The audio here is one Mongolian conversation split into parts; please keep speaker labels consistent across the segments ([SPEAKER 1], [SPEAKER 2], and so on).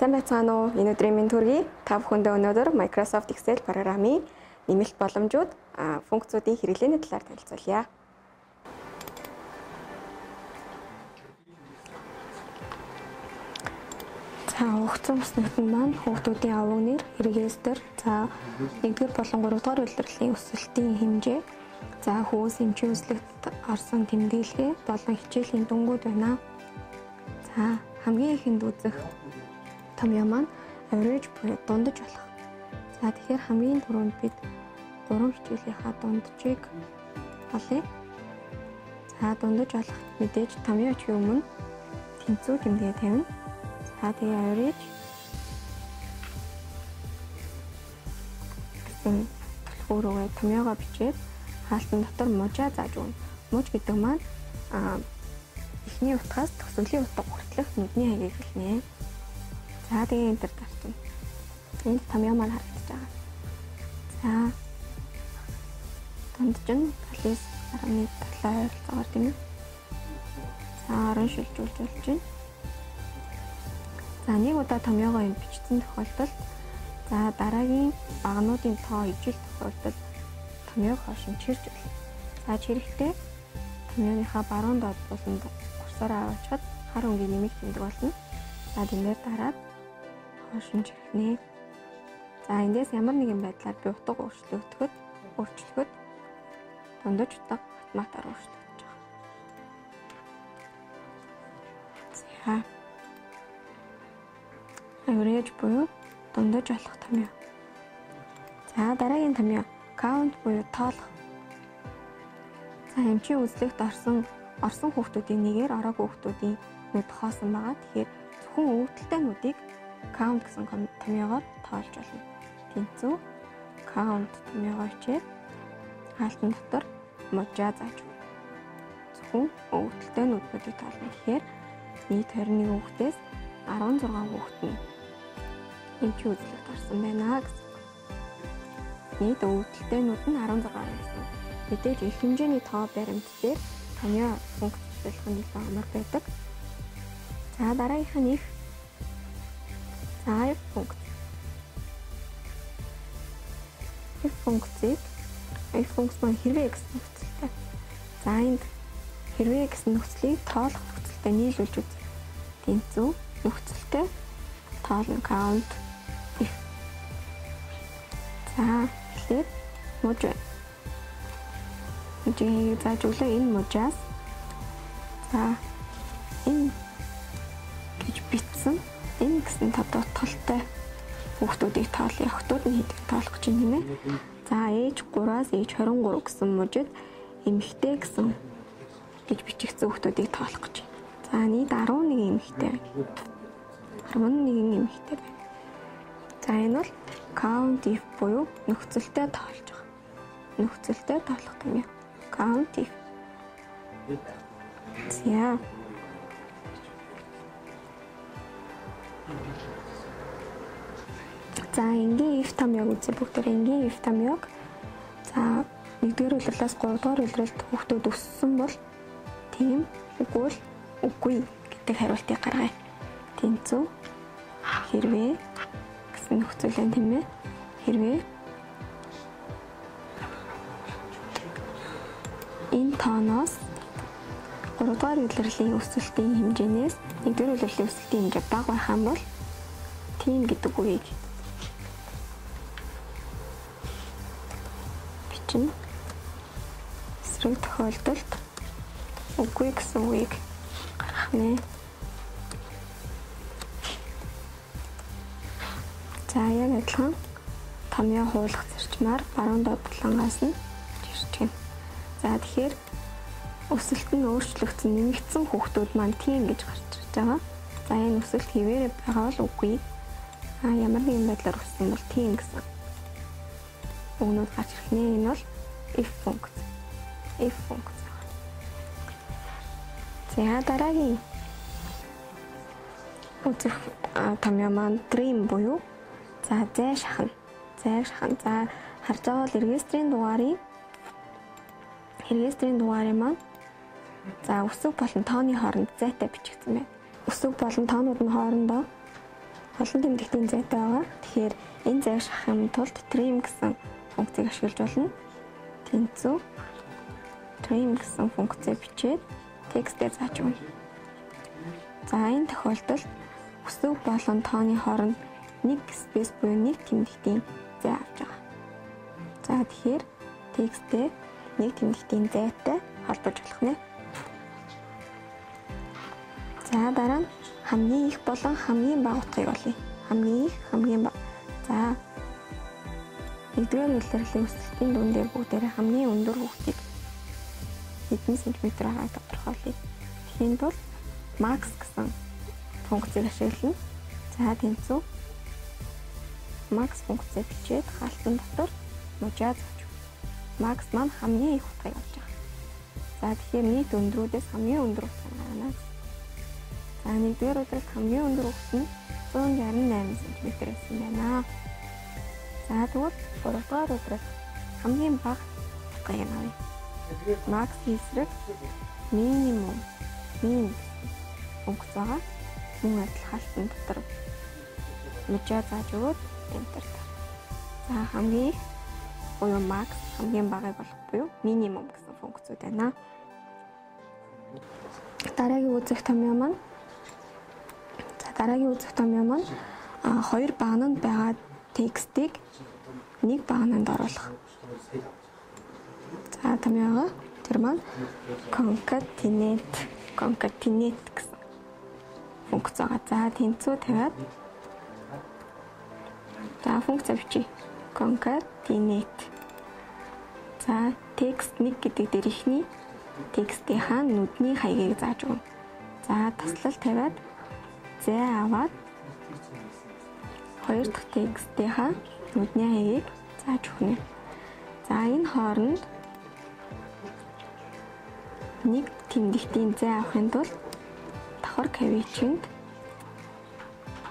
[SPEAKER 1] Сайн байцгаана уу? Энэ өдрийн минь төргий. Та бүхэндээ өнөөдөр Microsoft Excel программын нэмэлт боломжууд, функцүүдийн хэрэглээний талаар танилцуулъя. За, ухцсан ус нөхөн маань хүүхдүүдийн аваг нэр, регистр, за 1-р болон 3-р улирлын өсөлтийн хэмжээ, за хөөс эмчийн өслөгт орсон тэмдэглэгээ болон хичээлийн дүнгууд байна. За, хамгийн ихэнд үзэх томьёо маань average буюу дундаж болох. За тэгэхээр хамгийн түрүүнд бид 3 хичээлийнхаа дунджийг олъё. За дундаж болох мэдээж томьёо өчгийн өмнө тэнцүү тэмдэглээ тавина. За тэгээ average гэсэн төлхөөрөөгөө томьёогоо бичээд хаалтан дотор мужаа зааж өгнө. Муж гэдэг маань эхний утгаас төгсгөлийн утга хүртэлх нүдний хаягийг хэлнэ. За тэгээ энтер татна. Энд томьёо маань харагдаж байгаа. За дундж нь талис 11-7 ойролцоогоор тийм ээ. За орон шилжүүлж болж байна. За нэг удаа томьёогоо энд бичсэн тохиолдолд за дараагийн багнуудын тоо ижил тохиолдолд томьёог хойшин чирж болно. За чирэхдээ томьёогийнхаа баруун доод буланд курсороо аваачаад хар өнгийн нэмийг тэмдэг болно. За тэмээр дараад хойшин чирхнэ. За эндээс ямар нэгэн байдлаар би утга өөрчлөхөд дундаж утга автоматар өөрчлөгдөж байгаа. За average буюу дундаж олох томьёо. За дараагийн томьёо count буюу тоолох. За эмчийн үзлэгт орсон хүүхдүүдийн нэгээр ороогүй хүүхдүүдийн нүд хоосон байгаа. Тэгэхээр зөвхөн өвдөлттэй нүдийг count гэсэн томьёогоор тоолж болно. Тэнцүү count томьёогоо хичээд хаалтан дотор мужаа зааж өгнө. Зөвхөн өвдөлттэй нүдүүдийг тоолно. Тэгэхээр нийт 21 хүүхдээс 16 хүүхэд нь эмчийн үзлэгт орсон байна гэсэн. Нийт өвдөлттэй нүд нь 16 байсан. Мэдээж их хэмжээний тоо баримт дээр томьёо функц төлөх нь илүү амар байдаг. За дараагийнх нь if. За if функц. If функц маань хэрвээ гэсэн нөхцөлтэй. За энд хэрвээ гэсэн нөхцөлийг тоолох нөхцөлтэй нийлүүлж үзье. Тэнцүү нөхцөлтэй тоолно count if. За тэгэхээр муж мужийг зааж өглөө энэ мужаас за энэ гэж бичсэн энэ гэсэн тодотголтой хүүхдүүдийг тоолъё. Охтууд нь хэдийг тоолох гэж юм ээ. За ээж 3-аас ээж 23 гэсэн мужид эмэгтэй гэсэн гэж бичигдсэн хүүхдүүдийг тоолох гэж. За нийт 11 эмэгтэй. 11 эмэгтэй байна. За энэ бол count if буюу нөхцөлтэй тоолж байгаа. Нөхцөлтэй тоолох юм. Count if. За. За энгийн if томьёог үзье бүгдээр энгийн if томьёог. За 1-р улирлаас 3-р улиралд хүүхдүүд өссөн бол тийм үгүй үгүй гэдэг хариултыг гаргая. Тэнцүү хэрвээ гэсэн нөхцөл юм тийм ээ. Хэрвээ энэ тооноос 3-р улирлын өсөлтийн хэмжээнээс 1-р улирлын өсөлтийн хэмжээ бага байх юм бол тийм гэдэг үгийг бичнэ. Эсрэг тохиолдолд үгүй гэсэн үгийг гаргах нэ. За яг адилхан томьёо хуулах зарчмаар баруун доод булангаас нь чирчгэнэ. За тэгэхээр өсөлт нь өөрчлөгдсөн нэмэгдсэн хүүхдүүд маань тийм гэж гарч ирж байгаа. За энэ өсөлт хэвээрээ байгаа бол үгүй. Ямар нэгэн байдлаар өссөн бол тийм гэсэн үгнүүд гарч ирэх нэ. Энэ бол if функц. If функц. За дараагийн үзэх томьёо маань dream буюу за зай шахан. За харж байгаа бол регистрийн дугаарыг маань за өсөг болон тооны хооронд зайтай бичигдсэн байна. Өсөг болон тоонууд нь хоорондоо олон тэмдэгтийн зайтай байгаа. Тэгэхээр энэ зайг шахахын тулд trim гэсэн функцийг ашиглаж болно. Тэнцүү trim гэсэн функцээ бичээд текстээр зааж өгнө. За энэ тохиолдолд үсэг болон тооны хооронд нэг спейс буюу нэг тэмдэгтийн зай авч байгаа. За тэгэхээр текстээ нэг тэмдэгтийн зайтай холбож болох нэ. За дараа нь хамгийн их болон хамгийн бага утгыг олъё. Хамгийн их, хамгийн бага. За нэгдүгээр илэрлийн өсөлтийн дүн дээр бүгдээрээ хамгийн өндөр хүүхдийг хэдэн сантиметр байгааг тодорхойлъё. Тэгэхийн тулд max гэсэн функцийг ашиглана. За тэнцүү max функцээ бичээд хаалтан дотор мужаа зааж өгнө. Max маань хамгийн их утгыг авч байгаа. За тэгэхээр нийт өндрүүдээс хамгийн өндөр утгыг гаргана. За нэгдүгээр өдрөд хамгийн өндөр өгс нь 168 см байсан байна. За тэгвэл гуравдугаар өдрөд хамгийн бага утгыг авъя. Max эсрэг минимум функц байгаа. Мөн адил хаалтан дотор мужаа зааж өгөөд enter. За хамгийн их буюу max, хамгийн багыг болох буюу минимум гэсэн функцүүд байна. Дараагийн үзэх томьёо маань хоёр багнанд байгаа текстийг нэг багнанд оруулах. За томьёогоо тэр маань concatenate гэсэн функц байгаа. За тэнцүү тавиад за функц бичиж concatenate. За текст 1 гэдэг дээр ихний текстийнхаа нүдний хаягийг зааж өгнө. За таслал тавиад зай аваад хоёр дахь текстийнхаа нүдний хаягийг зааж өгнө. За энэ хооронд нэг тэмдэгтийн зай авахын тулд давхар кавичинд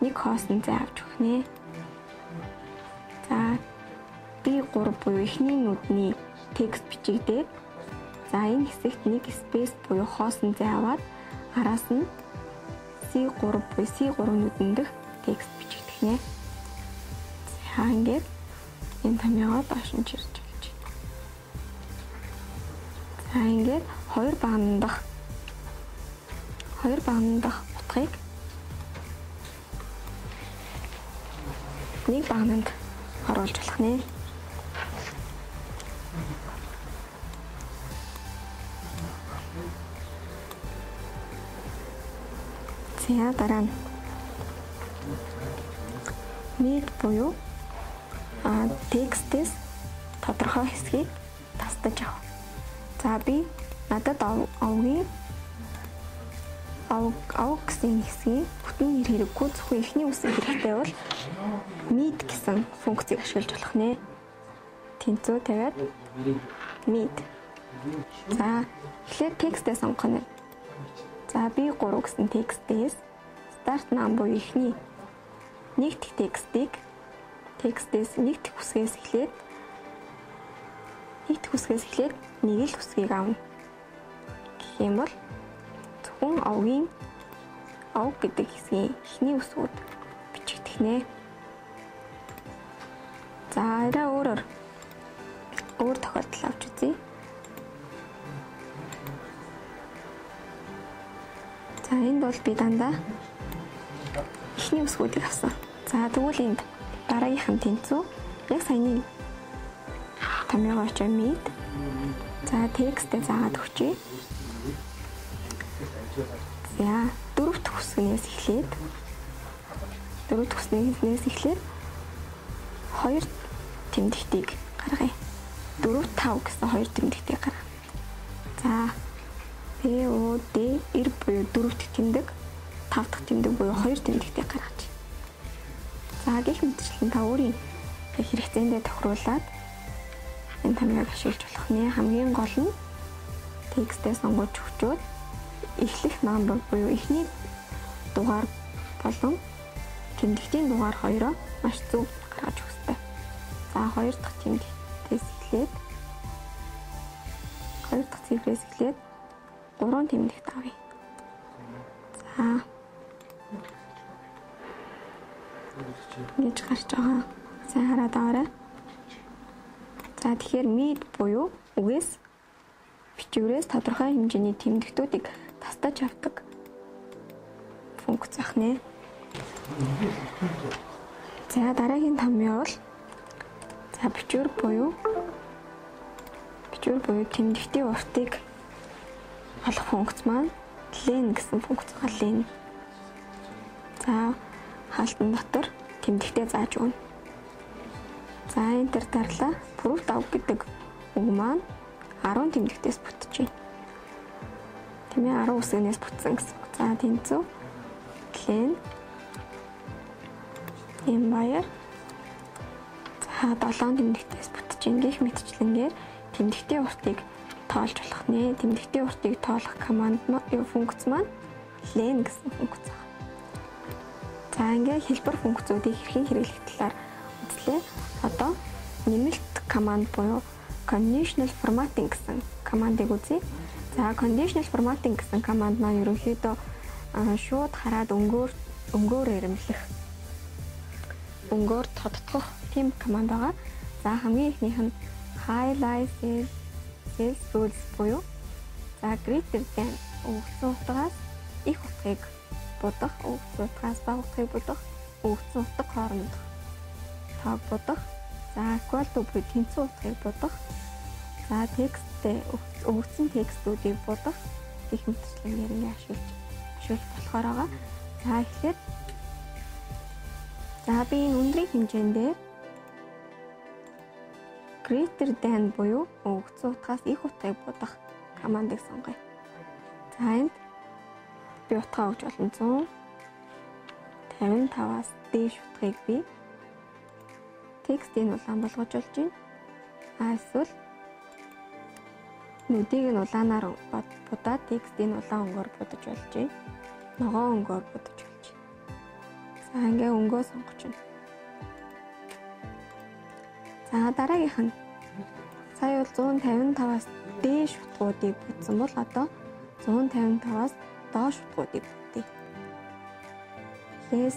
[SPEAKER 1] нэг хоосон зай авч өгнө. За B3 буюу эхний нүдний текст бичигдээд за энэ хэсэгт нэг спейс буюу хоосон зай аваад араас нь C3 буюу C3 нүдэн дэх текст бичигдэх нэ. За ингээд энэ томьёогоо доош нь чирч эхэлж байна. За ингээд хоёр багнан дахь утгыг нэг багнанд оруулж болох нэ. За дараа нь mid буюу текстээс тодорхой хэсгийг тасдаж авах. За би надад авг гэсэн хэсгийг бүтэн нэр хэрэггүй зөвхөн эхний үсэг хэрэгтэй бол mid гэсэн функцийг ашиглаж болох нэ. Тэнцүү тавиад mid. За эхлээд текстээ сонгоно. За B3 гэсэн текстээс start name буюу эхний нэг дэх текстээс нэг дэх үсгээс эхлээд нэг л үсгийг авна. Гэх юм бол зөвхөн авг гэдэг хэсгийн эхний үсгүүд бичигдэх нэ. За арай өөр тохиолдол авч үзье. За энд бол би дандаа эхний үсгүүдийг авсан. За тэгвэл энд дараагийнх нь тэнцүү яг саяны томьёогоо очоо mid. За текстээ заагаад өгчээ. За дөрөв дэх үсгнээс эхлээд хоёр тэмдэгтийг гаргая. 4 5 гэсэн хоёр тэмдэгтийг гаргана. За POD R буюу 4 дахь тэмдэг, 5 дахь тэмдэг буюу 2 тэмдэгтийг гаргаж. За гэх мэтчлэн та өөрийн хэрэгцээндээ тохируулаад энэ томьёог ашиглаж болох нэ. Хамгийн гол нь текстээ сонгож өгчөөд эхлэх number буюу эхний дугаар болон тэмдэгтийн дугаар хоёроо маш зөв гаргаж өгөх ёстой. За хоёр дахь тэмдэгтээс эхлээд 3 тэмдэгт авъя. За Ингэж гарч байгаа. Сайн хараад аваарай. За тэгэхээр mid буюу үгээс бичвэрээс тодорхой хэмжээний тэмдэгтүүдийг тастаж авдаг функц ахнэ. За дараагийн томьёо бол за бичвэр буюу тэмдэгтийн уртыг олох функц маань len гэсэн функц байгаа len. За хаалтан дотор тэмдэгтээ зааж өгнө. За enter дарлаа. Proof авах гэдэг үг маань 10 тэмдэгтээс бүтэж байна. Тэмээ 10 үсгнээс бүтсэн гэсэн. За тэнцүү len Empire за 7 тэмдэгтээс бүтэж байна. Гэх мэтчлэнгээр тэмдэгтийн уртыг тоолж болох нэ. Тэмдэгтийн уртыг тоолох команд функц маань len гэсэн функц байна. За ингээ хэлбэр функцүүдийг хэрхэн хэрэглэх талаар үзлээ. Одоо нэмэлт команд буюу conditional formatting гэсэн командыг үзье. За conditional formatting гэсэн команд маань ерөнхийдөө шууд хараад өнгөөр ирэмлэх, өнгөөр тодтгох тийм команд байгаа. За хамгийн ихнийх нь highlight cells rules буюу за greater than өгсөн утгаас их утгыг будах, өгсөн утгаас бага утгыг будах, өгсөн утга хоорондох тоог будах, за equal to буюу тэнцүү утгыг будах, за тексттэй өгсөн текстүүдийг будах гэх мэтчлэнгээр ингээ ашиглаж болохоор байгаа. За эхлээд за би энэ өндрийн хэмжээндээ greater than буюу өгсөн утгаас их утгыг будах командыг сонгоё. За энд би утгаа өгж болно 155-аас дээш утгыг би текстийг улаан болгож болж байна. Эсвэл нүдийг нь улаанаар будаад текстийг улаан өнгөөр будаж болж байна. Ногоон өнгөөр будаж болж байна. За ингээ өнгөө сонгож байна. За дараагийнх нь сая бол 155-аас дээш утгуудыг будсан бол одоо 155-аас доош утгуудыг будъя. Less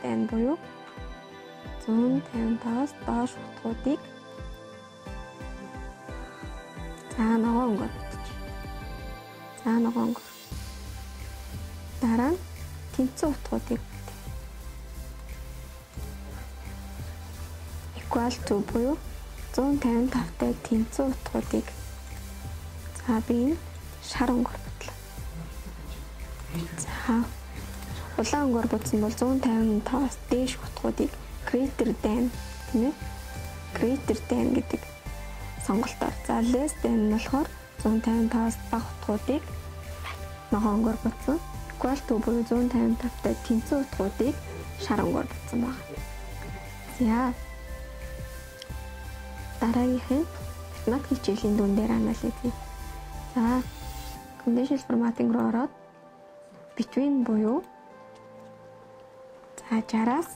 [SPEAKER 1] than буюу 155-аас доош утгуудыг за ногоон өнгөөр будчих. За ногоон өнгөөр. Дараа нь тэнцүү утгуудыг equal to буюу 155-тай тэнцүү утгуудыг за би шар өнгөөр бутлаа. За улаан өнгөөр будсан бол 155-аас дээш утгуудыг greater than тийм ээ greater than гэдэг сонголтоор за less than нь болохоор 155-аас бага утгуудыг ногоон өнгөөр будсан. Equal to буюу 155-тай тэнцүү утгуудыг шар өнгөөр будсан байна. За дараагийнх нь математик хичээлийн дүн дээр анализ хийе. За conditional formatting руу ороод between буюу за 60-аас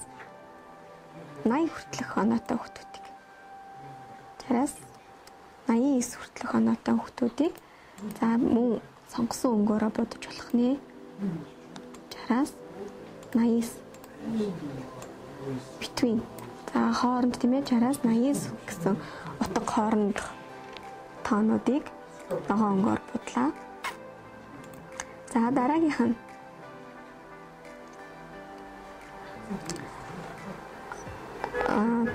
[SPEAKER 1] 80 хүртэлх оноотой хүүхдүүдийг 60-аас 89 хүртэлх оноотой хүүхдүүдийг за мөн сонгосон өнгөөрөө будаж болох нэ. 60-аас 89 between за хооронд тийм ээ 60-аас 89 гэсэн утга хоорондох тоонуудыг ногоон өнгөөр будлаа. За дараагийнх нь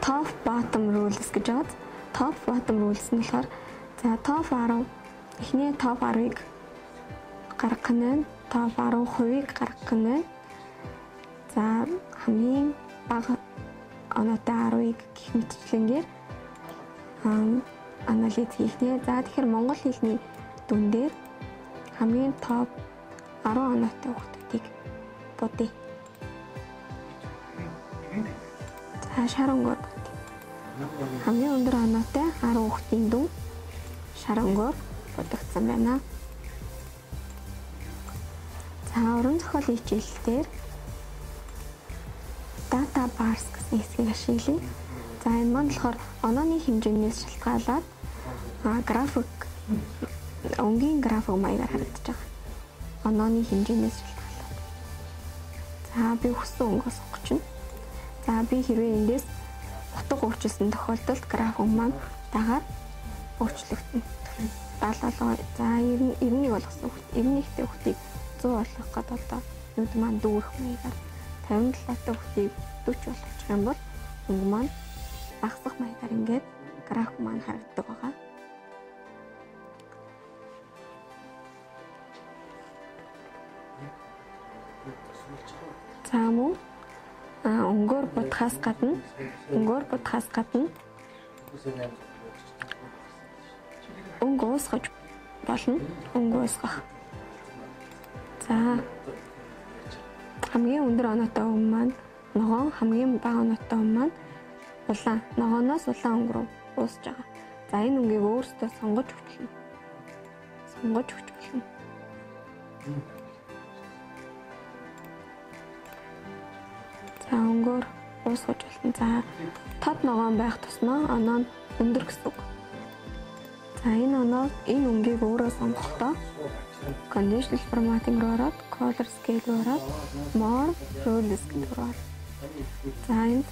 [SPEAKER 1] top bottom rules гэж байна. Top bottom rules нь болохоор за top 10 эхний top 10-ыг гаргах нь top 10%-ийг гаргах нь за хамгийн бага оноотой 10-ыг гэх мэтчлэнгээр анализ хийх нэ. За тэгэхээр монгол хэлний дүн дээр хамгийн топ 10 оноотой хүүхдүүдийг будъя. За шар өнгөөр будъя. Хамгийн өндөр оноотой 10 хүүхдийн дүн шар өнгөөр будагдсан байна. За уран зохиолын хичээлээр data bars гэсэн хэсгийг ашиглая. За энэ маань болохоор онооны хэмжээнээс шалтгаалаад график өнгийн график маягаар харагдаж байгаа. Онооны хэмжээнээс шалтгаалаад. За би хүссэн өнгөө сонгож байна. За би хэрвээ эндээс утга өөрчилсөн тохиолдолд график маань дагаар өөрчлөгдөн. 77 за 91 болгосон хүүхд 91-тэй хүүхдийг 100 болгох гээд одоо нүд маань дүүрэх маягаар 57-тай хүүхдийг 40 болгочих юм бол өнгө маань багасгах маягаар ингээд график маань харагддаг байгаа. За мөн өнгөөр будахаас гадна өнгө уусгаж болно. Өнгө уусгах. За хамгийн өндөр оноотой өнгө маань ногоон, хамгийн бага оноотой өнгө маань улаан. Ногооноос улаан өнгө рүү уусж байгаа. За энэ өнгийг өөрөөсөө сонгож өгч болно. За өнгөөр уусгаж болно. За тод ногоон байх тусмаа оноо нь өндөр гэсэн үг. За энэ өнгийг өөрөө сонгохдоо conditional formatting руу ороод color scale руу ороод more rules гэдэг рүү ороод. За энд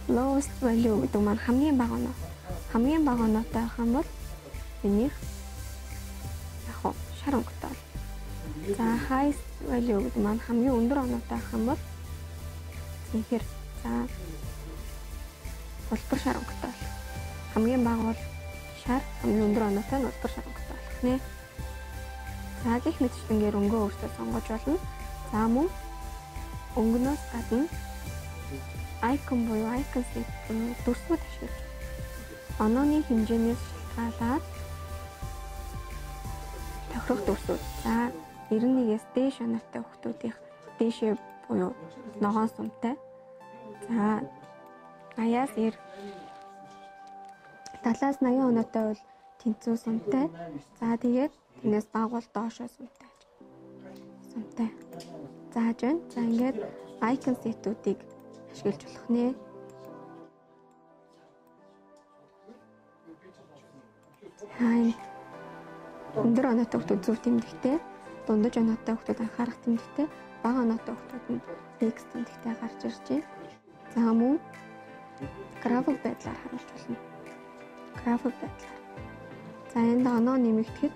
[SPEAKER 1] lowest value гэдэг маань хамгийн бага оноо. Хамгийн бага оноотой байх юм бол энийг яг шар өнгөтэй. За highest value гэдэг маань хамгийн өндөр оноотой байх юм бол зинхэр за улбар шар өнгөтэй. Хамгийн бага бол шар, хамгийн өндөр оноотой нь улбар шар өнгөтэй болох нэ. За гэх мэтчлэнгээр өнгөө өөртөө сонгож болно. За мөн өнгөнөөс гадна icon буюу icon set дүрсүүд ашиглаж онооны хэмжээнээс шалтгаалаад тохирох дүрсүүд. За 91-ээс дээш оноотой хүүхдүүдийн дээшээ буюу ногоон сумтай. За 80-аас 70-аас 80 оноотой бол тэнцүү сумтай. За тэгээд тэрнээс бага бол доошоо сумтай. Зааж байна. За ингээд icon set-үүдийг ашиглаж болох нэ. Өндөр оноотой хүүхдүүд зөв тэмдэгтэй, дундаж оноотой хүүхдүүд анхаарах тэмдэгтэй, бага оноотой хүүхдүүд нь X тэмдэгтэй гарч ирж байна. За мөн график байдлаар харуулж болно. За энд оноо нэмэгдэхэд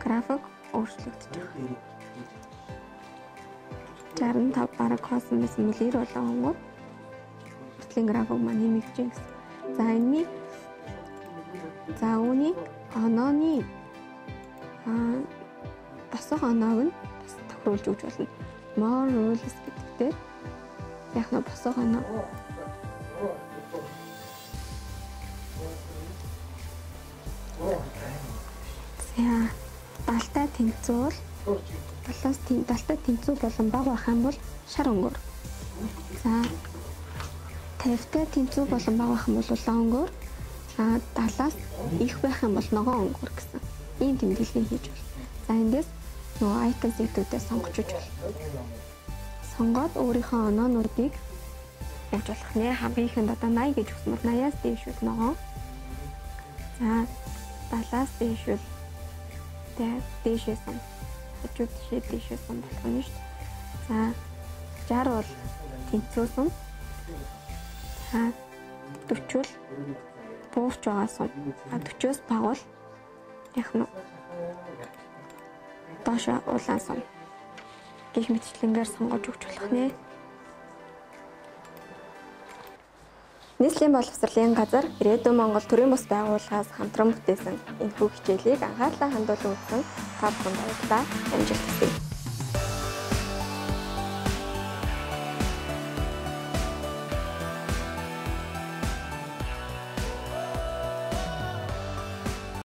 [SPEAKER 1] график өөрчлөгдөж байгаа. 65 бараг хоосон байсан мэл 90 болгонгууд хүртлийн график маань нэмэгдэж байна гэсэн. За энэний үүнийг онооны босох оноог нь бас тохируулж өгч болно. More rules гэдэгтэй яг нь босох оноо. За далтай тэнцүү болон бага байх юм бол шар өнгөөр. За 50-тай тэнцүү болон бага байх юм бол улаан өнгөөр. 70-аас их байх юм бол ногоон өнгөөр гэсэн. Ийм тэмдэглэлийг хийж байна. За эндээс нөгөө icon set-үүдээ сонгож өгч байна. Сонгоод өөрийнхөө оноонуудыг явж болох нэ. Хамгийн ихэнд одоо 80 гэж өгсөн бол 80-аас дээш үл ногоон. За 70-аас дээш үл дээшээс нь хажууд дээшээс нь болох нь шүү дээ. За 60 бол тэнцүү сум. За 40 бол буурч байгаа сум. 40-оос бага бол яг нь доош улаан сум. Гэх мэтчлэнгээр сонгож өгч болох нэ. Нийслэлийн боловсролын газар Ирээдүйн Монгол төрийн бус байгууллагаас хамтран бүтээсэн энэхүү хичээлийг анхаарлаа хандуулан үзсэн та бүхэнд баярлалаа. Амжилт хүсье.